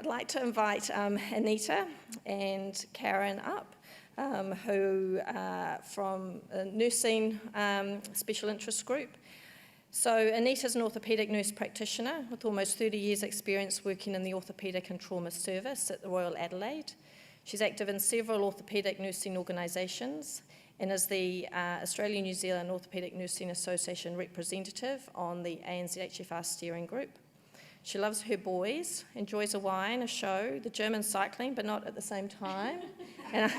I'd like to invite Anita and Karen up, who are from a nursing special interest group. So Anita's an orthopaedic nurse practitioner with almost 30 years experience working in the orthopaedic and trauma service at the Royal Adelaide. She's active in several orthopaedic nursing organisations and is the Australian New Zealand Orthopaedic Nursing Association representative on the ANZHFR steering group. She loves her boys, enjoys a wine, a show, the German cycling, but not at the same time. and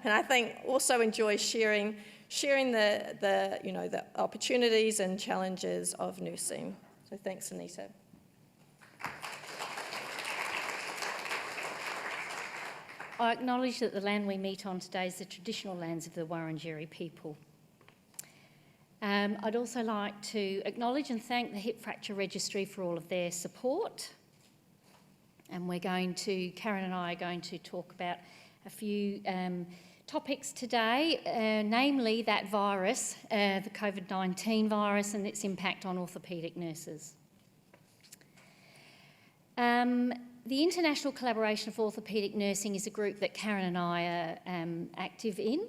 I think also enjoys sharing the opportunities and challenges of nursing. So thanks, Anita. I acknowledge that the land we meet on today is the traditional lands of the Wurundjeri people. I'd also like to acknowledge and thank the Hip Fracture Registry for all of their support. And Karen and I are going to talk about a few topics today, namely that virus, the COVID-19 virus, and its impact on orthopaedic nurses. The International Collaboration for Orthopaedic Nursing is a group that Karen and I are active in.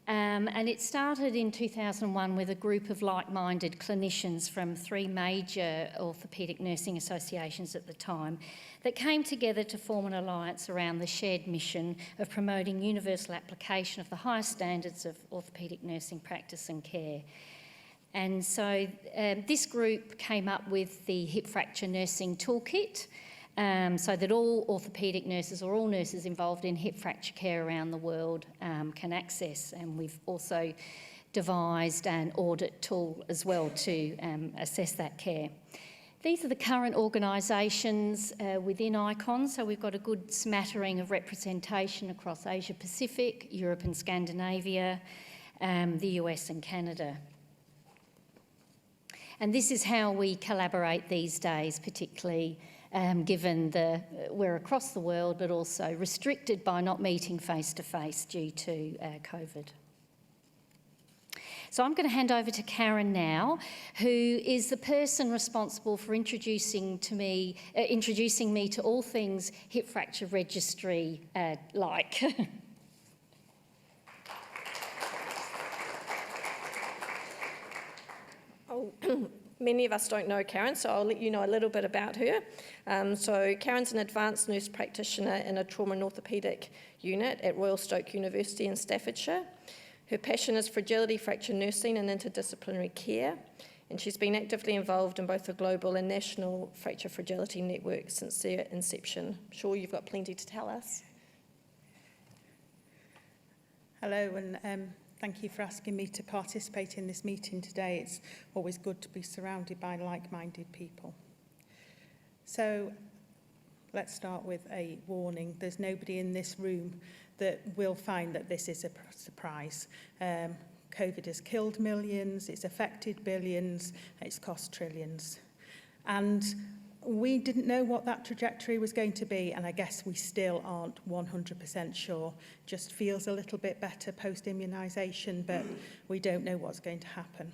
And it started in 2001 with a group of like-minded clinicians from 3 major orthopaedic nursing associations at the time that came together to form an alliance around the shared mission of promoting universal application of the highest standards of orthopaedic nursing practice and care. And so this group came up with the Hip Fracture Nursing Toolkit, so that all orthopaedic nurses or all nurses involved in hip fracture care around the world can access. And we've also devised an audit tool as well to assess that care. These are the current organisations within ICON, so we've got a good smattering of representation across Asia Pacific, Europe and Scandinavia, the US and Canada. And this is how we collaborate these days, particularly given we're across the world, but also restricted by not meeting face-to-face due to COVID. So I'm going to hand over to Karen now, who is the person responsible for introducing me to all things hip fracture registry like. Many of us don't know Karen, so I'll let you know a little bit about her. So Karen's an advanced nurse practitioner in a trauma and orthopaedic unit at Royal Stoke University in Staffordshire. Her passion is fragility fracture nursing and interdisciplinary care, and she's been actively involved in both the global and national fracture fragility networks since their inception. I'm sure you've got plenty to tell us. Hello, and thank you for asking me to participate in this meeting today. It's always good to be surrounded by like-minded people. So let's start with a warning. There's nobody in this room that will find that this is a surprise. COVID has killed millions, it's affected billions, it's cost trillions. And we didn't know what that trajectory was going to be, and I guess we still aren't 100% sure. Just feels a little bit better post-immunisation, but we don't know what's going to happen.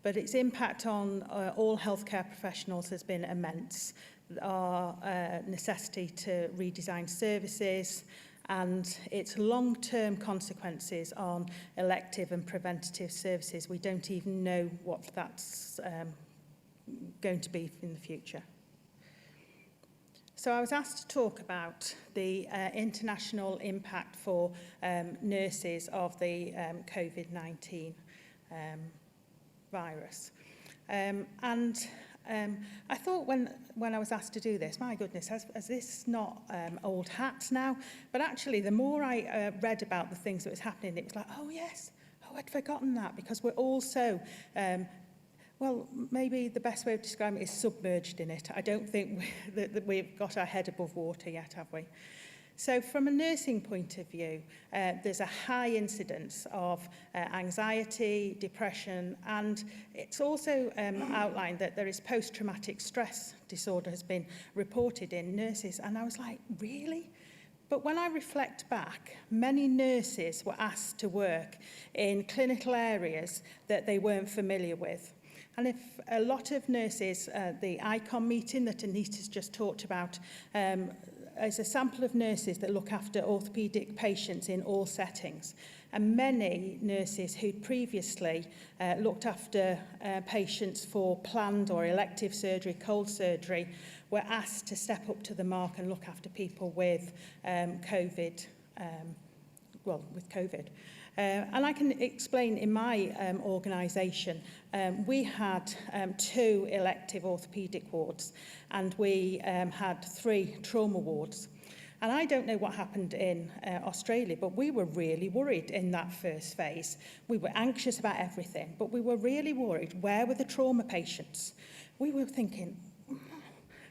But its impact on all healthcare professionals has been immense. Our necessity to redesign services and its long-term consequences on elective and preventative services. We don't even know what that's going to be in the future. So I was asked to talk about the international impact for nurses of the COVID-19 virus. I thought when I was asked to do this, my goodness, has this not old hats now? But actually, the more I read about the things that was happening, it was like, oh yes, oh, I'd forgotten that, because we're all so well, maybe the best way of describing it is submerged in it. I don't think that we've got our head above water yet, have we? So from a nursing point of view, there's a high incidence of anxiety, depression, and it's also outlined that there is post-traumatic stress disorder has been reported in nurses. And I was like, really? But when I reflect back, many nurses were asked to work in clinical areas that they weren't familiar with. And if a lot of nurses, the ICON meeting that Anita's just talked about, is a sample of nurses that look after orthopaedic patients in all settings. And many nurses who'd previously looked after patients for planned or elective surgery, cold surgery, were asked to step up to the mark and look after people with COVID. And I can explain in my organisation, we had 2 elective orthopaedic wards and we had 3 trauma wards. And I don't know what happened in Australia, but we were really worried in that first phase. We were anxious about everything, but we were really worried. Where were the trauma patients? We were thinking,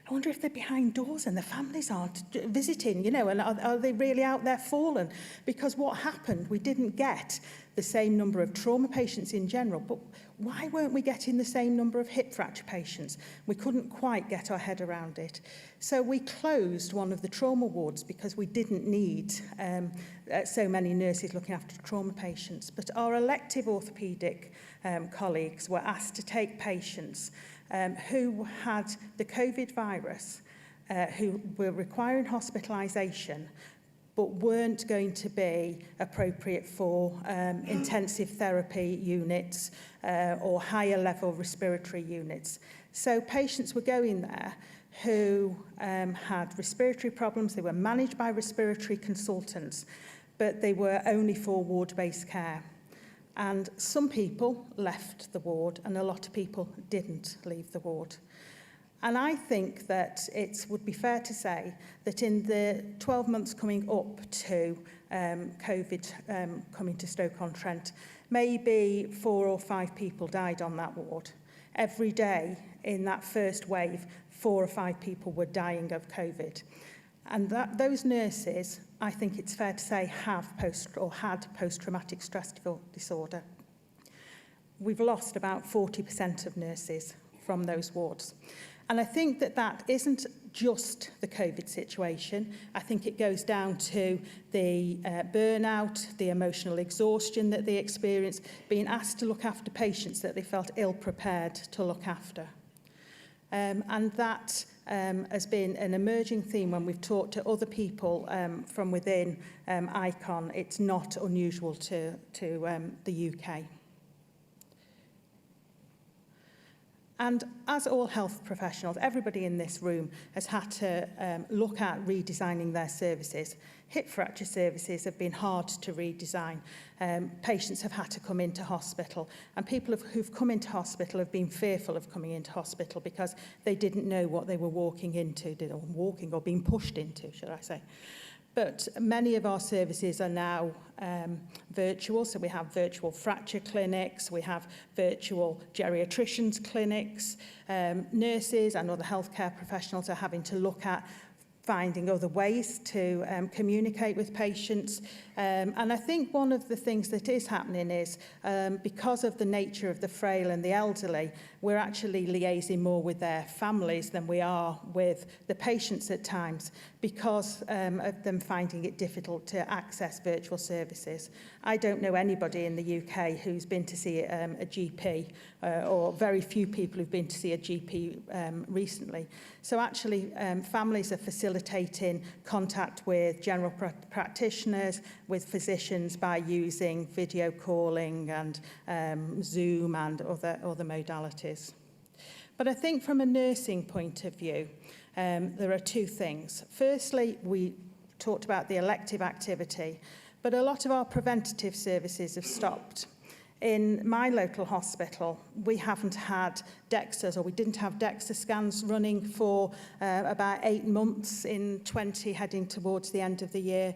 I wonder if they're behind doors and the families aren't visiting, and are they really out there fallen? Because what happened, we didn't get the same number of trauma patients in general, but why weren't we getting the same number of hip fracture patients? We couldn't quite get our head around it. So we closed one of the trauma wards because we didn't need so many nurses looking after trauma patients. But our elective orthopaedic colleagues were asked to take patients who had the COVID virus, who were requiring hospitalisation, but weren't going to be appropriate for intensive therapy units or higher level respiratory units. So patients were going there who had respiratory problems. They were managed by respiratory consultants, but they were only for ward-based care. And some people left the ward and a lot of people didn't leave the ward. And I think that it would be fair to say that in the 12 months coming up to COVID coming to Stoke-on-Trent, maybe 4 or 5 people died on that ward. Every day in that first wave, 4 or 5 people were dying of COVID. And those nurses, I think it's fair to say, had post-traumatic stress disorder. We've lost about 40% of nurses from those wards. And I think that isn't just the COVID situation. I think it goes down to the burnout, the emotional exhaustion that they experience, being asked to look after patients that they felt ill-prepared to look after. And that has been an emerging theme when we've talked to other people from within ICON. It's not unusual to the UK. And as all health professionals, everybody in this room has had to look at redesigning their services. Hip fracture services have been hard to redesign. Patients have had to come into hospital, and people who've come into hospital have been fearful of coming into hospital because they didn't know what they were walking into, or being pushed into, should I say. But many of our services are now virtual, so we have virtual fracture clinics, we have virtual geriatricians clinics, nurses and other healthcare professionals are having to look at finding other ways to communicate with patients. And I think one of the things that is happening is because of the nature of the frail and the elderly, we're actually liaising more with their families than we are with the patients at times because of them finding it difficult to access virtual services. I don't know anybody in the UK who's been to see a GP or very few people who've been to see a GP recently. So actually families are facilitating contact with general practitioners, with physicians by using video calling and Zoom and other modalities. But I think from a nursing point of view, there are 2 things. Firstly, we talked about the elective activity, but a lot of our preventative services have stopped. In my local hospital, we haven't had DEXAs, or we didn't have DEXA scans running for about 8 months in 20, heading towards the end of the year.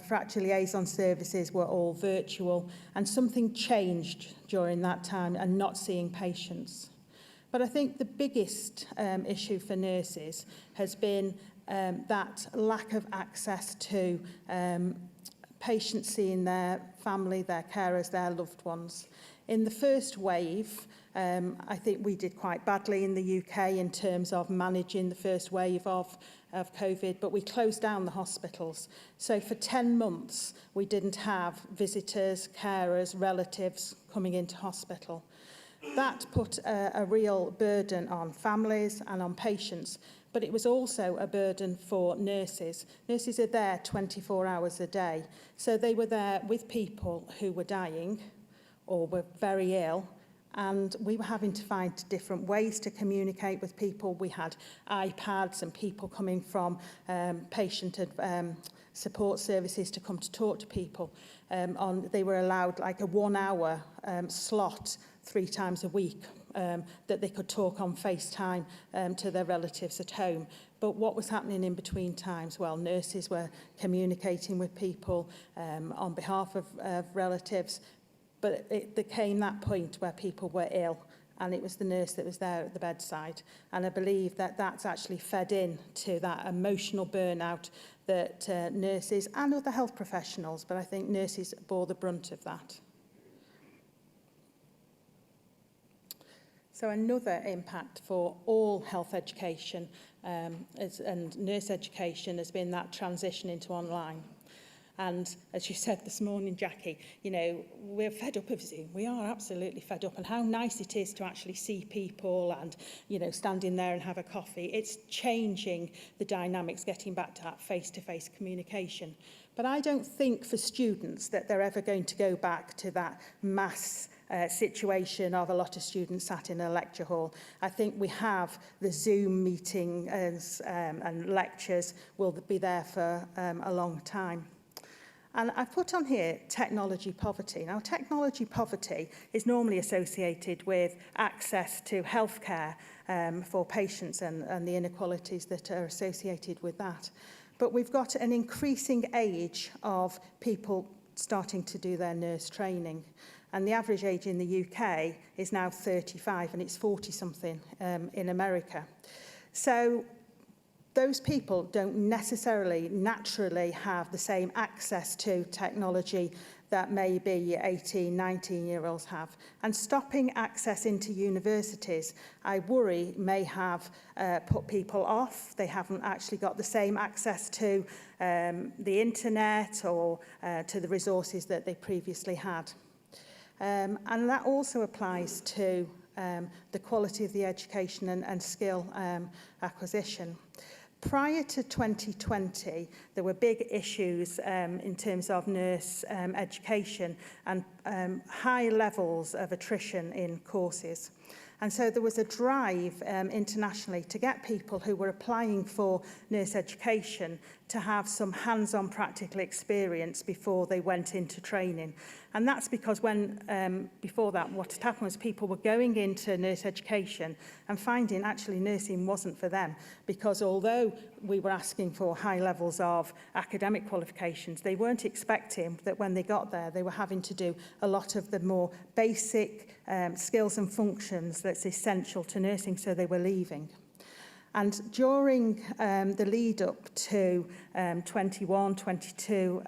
Fracture liaison services were all virtual, and something changed during that time and not seeing patients. But I think the biggest issue for nurses has been that lack of access to patients seeing their family, their carers, their loved ones. In the first wave, I think we did quite badly in the UK in terms of managing the first wave of COVID, but we closed down the hospitals. So for 10 months, we didn't have visitors, carers, relatives coming into hospital. That put a real burden on families and on patients, but it was also a burden for nurses. Nurses are there 24 hours a day, so they were there with people who were dying or were very ill, and we were having to find different ways to communicate with people. We had iPads and people coming from patient support services to come to talk to people. They were allowed like a 1 hour slot 3 times a week that they could talk on FaceTime to their relatives at home. But what was happening in between times? Well, nurses were communicating with people on behalf of relatives, but there came that point where people were ill, and it was the nurse that was there at the bedside. And I believe that that's actually fed in to that emotional burnout that nurses and other health professionals, but I think nurses bore the brunt of that. So another impact for all health education and nurse education has been that transition into online. And as you said this morning, Jackie, you know, we're fed up of Zoom. We are absolutely fed up. And how nice it is to actually see people and, you know, stand in there and have a coffee. It's changing the dynamics, getting back to that face-to-face communication. But I don't think for students that they're ever going to go back to that mass situation of a lot of students sat in a lecture hall. I think we have the Zoom meetings and lectures will be there for a long time. And I've put on here technology poverty. Now, technology poverty is normally associated with access to healthcare for patients and the inequalities that are associated with that. But we've got an increasing age of people starting to do their nurse training. And the average age in the UK is now 35, and it's 40-something in America. So those people don't necessarily naturally have the same access to technology that maybe 18, 19-year-olds have. And stopping access into universities, I worry, may have put people off. They haven't actually got the same access to the internet or to the resources that they previously had. And that also applies to the quality of the education and skill acquisition. Prior to 2020, there were big issues in terms of nurse education and high levels of attrition in courses. And so there was a drive internationally to get people who were applying for nurse education to have some hands-on practical experience before they went into training. And that's because when, before that, what had happened was people were going into nurse education and finding actually nursing wasn't for them, because although we were asking for high levels of academic qualifications, they weren't expecting that when they got there, they were having to do a lot of the more basic skills and functions that's essential to nursing, so they were leaving. And during the lead up to 21, 22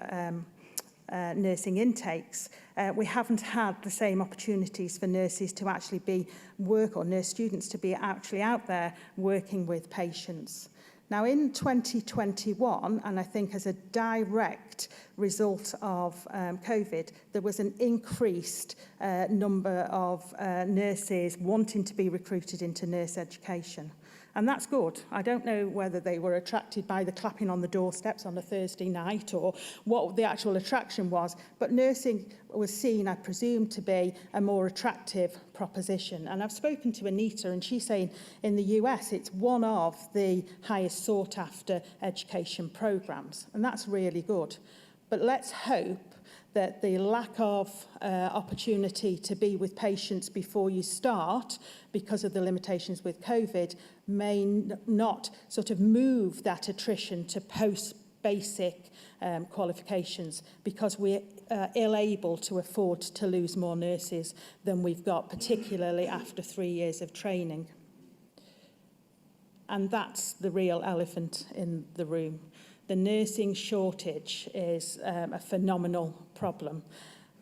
nursing intakes, we haven't had the same opportunities for nurses to actually work, or nurse students to be actually out there working with patients. Now in 2021, and I think as a direct result of COVID, there was an increased number of nurses wanting to be recruited into nurse education. And that's good. I don't know whether they were attracted by the clapping on the doorsteps on a Thursday night or what the actual attraction was, but nursing was seen, I presume, to be a more attractive proposition. And I've spoken to Anita, and she's saying in the US it's one of the highest sought after education programs, and that's really good. But let's hope that the lack of opportunity to be with patients before you start, because of the limitations with COVID, may not sort of move that attrition to post-basic qualifications, because we're ill able to afford to lose more nurses than we've got, particularly after 3 years of training. And that's the real elephant in the room. The nursing shortage is a phenomenal problem.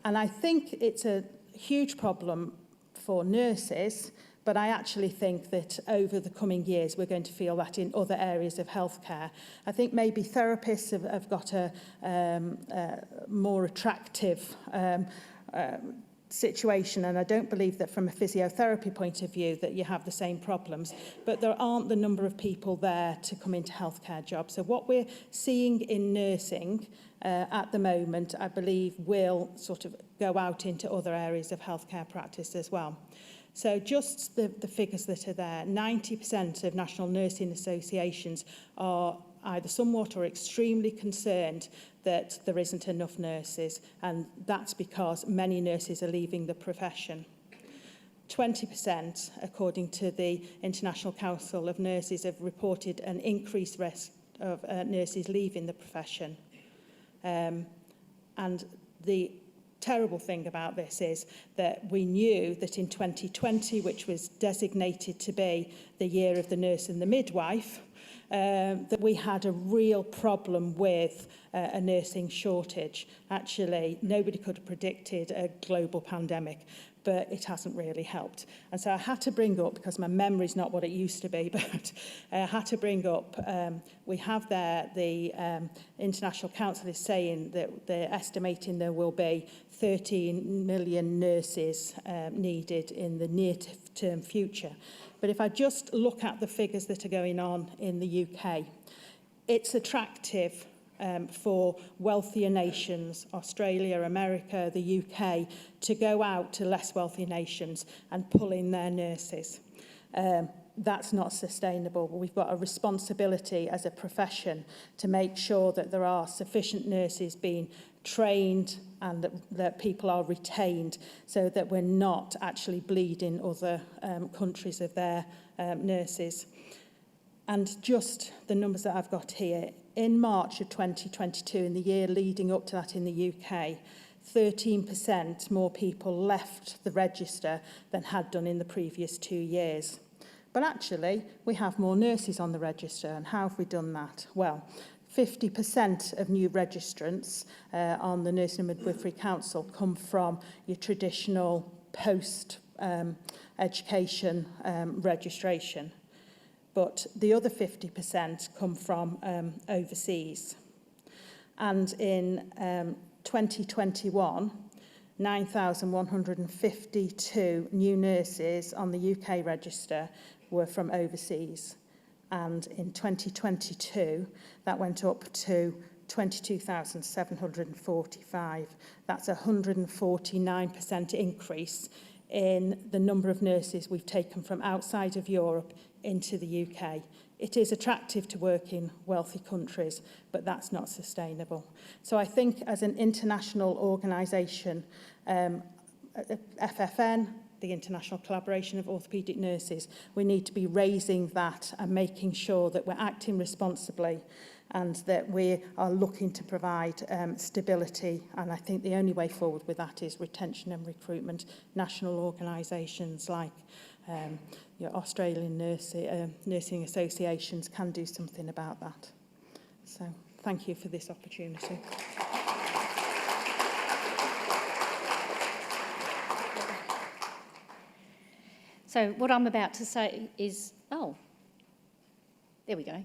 And I think it's a huge problem for nurses, but I actually think that over the coming years, we're going to feel that in other areas of healthcare. I think maybe therapists have got a more attractive situation, and I don't believe that from a physiotherapy point of view that you have the same problems, but there aren't the number of people there to come into healthcare jobs. So what we're seeing in nursing at the moment, I believe, will sort of go out into other areas of healthcare practice as well. So just the figures that are there, 90% of national nursing associations are either somewhat or extremely concerned that there isn't enough nurses, and that's because many nurses are leaving the profession. 20%, according to the International Council of Nurses, have reported an increased risk of nurses leaving the profession. And the terrible thing about this is that we knew that in 2020, which was designated to be the year of the nurse and the midwife, that we had a real problem with a nursing shortage. Actually, nobody could have predicted a global pandemic, but it hasn't really helped. And so I had to bring up, because my memory's not what it used to be, but I had to bring up, we have there, the International Council is saying that they're estimating there will be 13 million nurses needed in the near-term future. But if I just look at the figures that are going on in the UK, it's attractive for wealthier nations, Australia, America, the UK, to go out to less wealthy nations and pull in their nurses. That's not sustainable. We've got a responsibility as a profession to make sure that there are sufficient nurses being trained and that people are retained, so that we're not actually bleeding other countries of their nurses. And just the numbers that I've got here, in March of 2022, in the year leading up to that in the UK, 13% more people left the register than had done in the previous 2 years. But actually, we have more nurses on the register. And how have we done that? Well, 50% of new registrants on the Nursing and Midwifery Council come from your traditional post-education registration. But the other 50% come from overseas. And in 2021, 9,152 new nurses on the UK register were from overseas. And in 2022, that went up to 22,745. That's a 149% increase in the number of nurses we've taken from outside of Europe into the UK. It is attractive to work in wealthy countries, but that's not sustainable. So I think as an international organisation, FFN, the International Collaboration of Orthopaedic Nurses, we need to be raising that and making sure that we're acting responsibly and that we are looking to provide stability. And I think the only way forward with that is retention and recruitment. National organisations like your Australian nursing associations can do something about that. So thank you for this opportunity. So what I'm about to say is, there we go.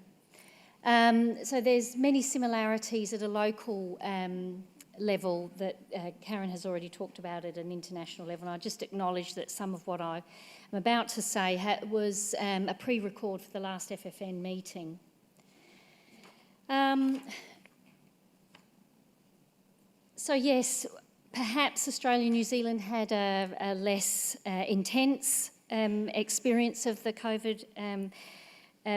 So there's many similarities at a local level that Karen has already talked about at an international level. And I just acknowledge that some of what I'm about to say was a pre-record for the last FFN meeting. So yes, perhaps Australia and New Zealand had a less intense experience of the COVID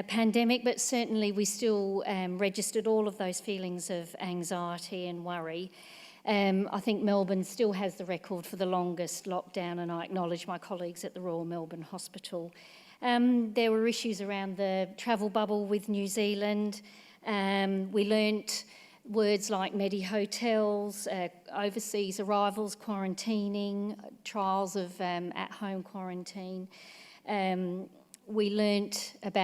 pandemic, but certainly we still registered all of those feelings of anxiety and worry. I think Melbourne still has the record for the longest lockdown, and I acknowledge my colleagues at the Royal Melbourne Hospital. There were issues around the travel bubble with New Zealand. We learnt words like medi-hotels, overseas arrivals, quarantining, trials of at-home quarantine. We learnt of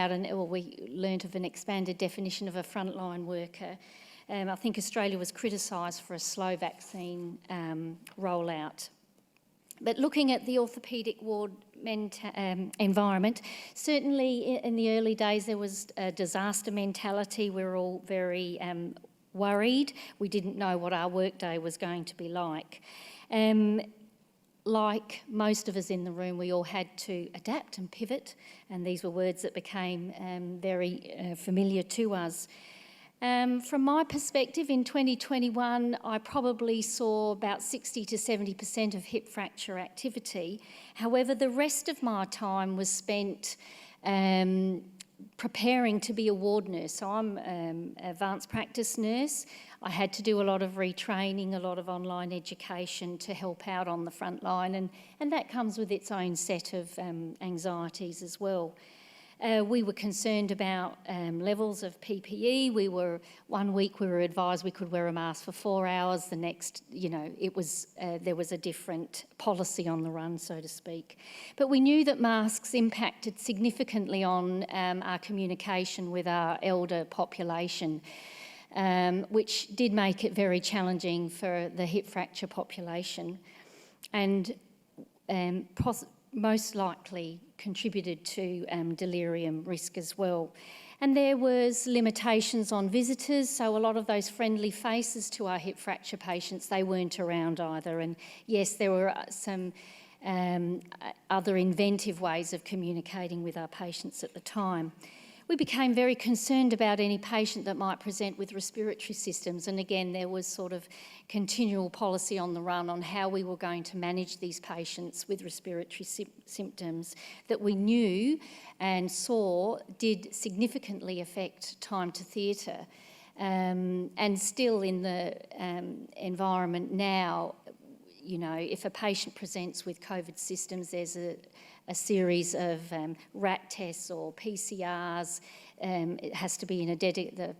an expanded definition of a frontline worker. I think Australia was criticised for a slow vaccine rollout. But looking at the orthopaedic ward environment, certainly in the early days there was a disaster mentality. We were all very worried. We didn't know what our workday was going to be like. like most of us in the room, we all had to adapt and pivot, and these were words that became very familiar to us. From my perspective, in 2021, I probably saw about 60 to 70% of hip fracture activity. However, the rest of my time was spent preparing to be a ward nurse. So I'm an advanced practice nurse. I had to do a lot of retraining, a lot of online education to help out on the front line, and that comes with its own set of anxieties as well. We were concerned about levels of PPE. One week we were advised we could wear a mask for 4 hours. The next, there was a different policy on the run, so to speak. But we knew that masks impacted significantly on our communication with our elder population, which did make it very challenging for the hip fracture population, and most likely contributed to delirium risk as well. And there was limitations on visitors, so a lot of those friendly faces to our hip fracture patients, they weren't around either. And yes, there were some other inventive ways of communicating with our patients at the time. We became very concerned about any patient that might present with respiratory systems, and again there was sort of continual policy on the run on how we were going to manage these patients with respiratory symptoms that we knew and saw did significantly affect time to theatre. And still in the environment now, if a patient presents with COVID systems, there's a series of RAT tests or PCRs. It has to be in the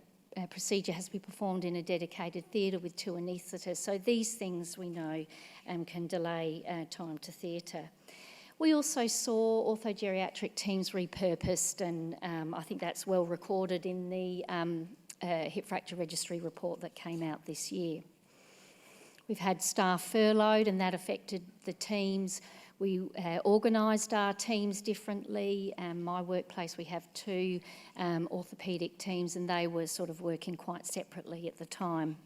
procedure has to be performed in a dedicated theatre with 2 anaesthetists. So these things we know can delay time to theatre. We also saw orthogeriatric teams repurposed, and I think that's well recorded in the hip fracture registry report that came out this year. We've had staff furloughed, and that affected the teams. We organised our teams differently. My workplace, we have 2 orthopaedic teams, and they were sort of working quite separately at the time.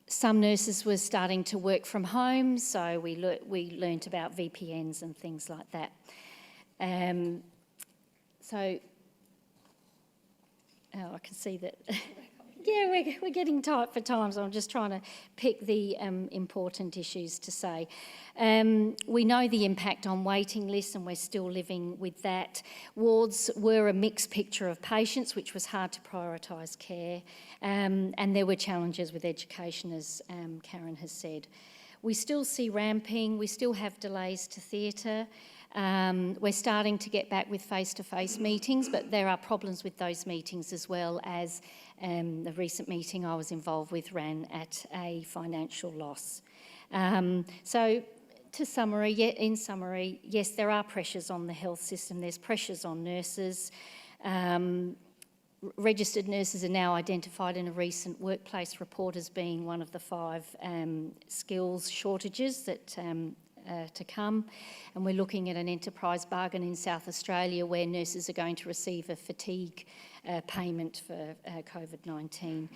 Some nurses were starting to work from home, so we learnt about VPNs and things like that. I can see that. Yeah, we're getting tight for time, so I'm just trying to pick the important issues to say. We know the impact on waiting lists, and we're still living with that. Wards were a mixed picture of patients, which was hard to prioritise care, and there were challenges with education, as Karen has said. We still see ramping, we still have delays to theatre. We're starting to get back with face-to-face meetings, but there are problems with those meetings as well, as the recent meeting I was involved with ran at a financial loss. So in summary, yes, there are pressures on the health system, there's pressures on nurses. Registered nurses are now identified in a recent workplace report as being one of the 5 skills shortages that to come, and we're looking at an enterprise bargain in South Australia where nurses are going to receive a fatigue payment for COVID-19.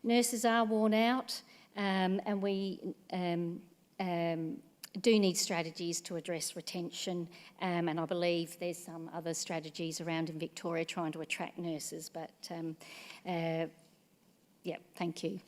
Nurses are worn out, and we do need strategies to address retention, and I believe there's some other strategies around in Victoria trying to attract nurses, but yeah, thank you.